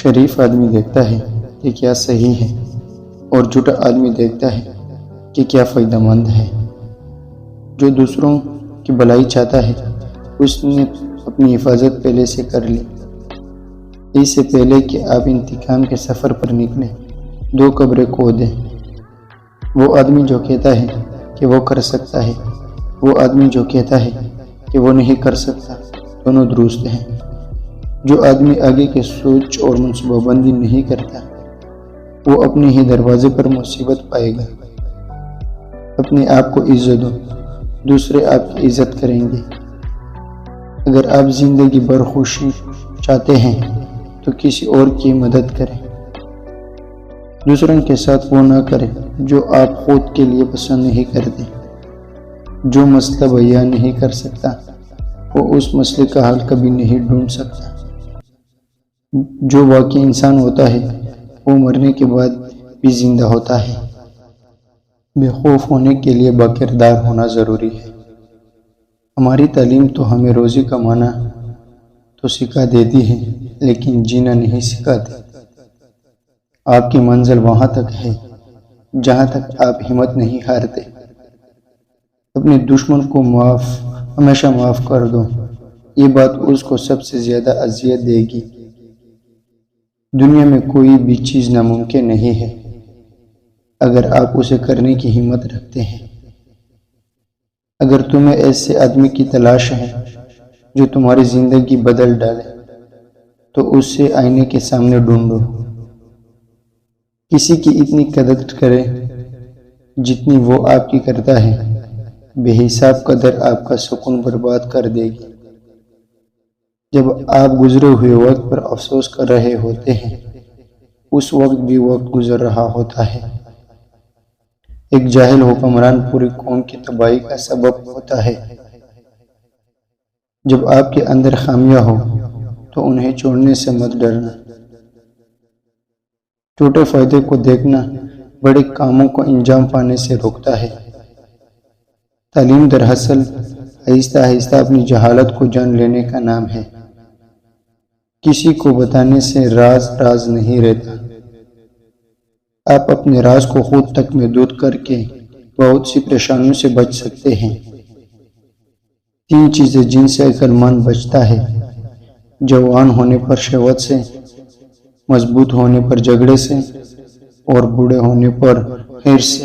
شریف آدمی دیکھتا ہے کہ کیا صحیح ہے اور جھوٹا آدمی دیکھتا ہے کہ کیا فائدہ مند ہے۔ جو دوسروں کی بھلائی چاہتا ہے اس نے اپنی حفاظت پہلے سے کر لی۔ اس سے پہلے کہ آپ انتقام کے سفر پر نکلیں 2 قبریں کھودیں۔ وہ آدمی جو کہتا ہے کہ وہ کر سکتا ہے، وہ آدمی جو کہتا ہے کہ وہ نہیں کر سکتا، دونوں درست ہیں۔ جو آدمی آگے کی سوچ اور منصوبہ بندی نہیں کرتا وہ اپنے ہی دروازے پر مصیبت پائے گا۔ اپنے آپ کو عزت دو، دوسرے آپ کی عزت کریں گے۔ اگر آپ زندگی بھر خوشی چاہتے ہیں تو کسی اور کی مدد کریں۔ دوسروں کے ساتھ وہ نہ کریں جو آپ خود کے لیے پسند نہیں کرتے۔ جو مسئلہ بیان نہیں کر سکتا وہ اس مسئلے کا حل کبھی نہیں ڈھونڈ سکتا۔ جو واقعی انسان ہوتا ہے وہ مرنے کے بعد بھی زندہ ہوتا ہے۔ بے خوف ہونے کے لیے باکردار ہونا ضروری ہے۔ ہماری تعلیم تو ہمیں روزی کمانا تو سکھا دیتی ہے لیکن جینا نہیں سکھاتی۔ آپ کی منزل وہاں تک ہے جہاں تک آپ ہمت نہیں ہارتے۔ اپنے دشمن کو ہمیشہ معاف کر دو، یہ بات اس کو سب سے زیادہ اذیت دے گی۔ دنیا میں کوئی بھی چیز ناممکن نہیں ہے اگر آپ اسے کرنے کی ہمت رکھتے ہیں۔ اگر تمہیں ایسے آدمی کی تلاش ہے جو تمہاری زندگی بدل ڈالے تو اس سے آئینے کے سامنے ڈھونڈو۔ کسی کی اتنی قدر کرے جتنی وہ آپ کی کرتا ہے، بے حساب قدر آپ کا سکون برباد کر دے گی۔ جب آپ گزرے ہوئے وقت پر افسوس کر رہے ہوتے ہیں اس وقت بھی وقت گزر رہا ہوتا ہے۔ ایک جاہل حکمران پوری قوم کی تباہی کا سبب ہوتا ہے۔ جب آپ کے اندر خامیاں ہو تو انہیں چھوڑنے سے مت ڈرنا۔ چھوٹے فائدے کو دیکھنا بڑے کاموں کو انجام پانے سے روکتا ہے۔ تعلیم دراصل آہستہ آہستہ اپنی جہالت کو جان لینے کا نام ہے۔ کسی کو بتانے سے راز نہیں رہتا۔ آپ اپنے راز کو خود تک محدود کر کے بہت سی پریشانیوں سے بچ سکتے ہیں۔ 3 چیزیں جن سے عقل مند بچتا ہے: جوان ہونے پر شہوت سے، مضبوط ہونے پر جھگڑے سے، اور بوڑھے ہونے پر حرص سے۔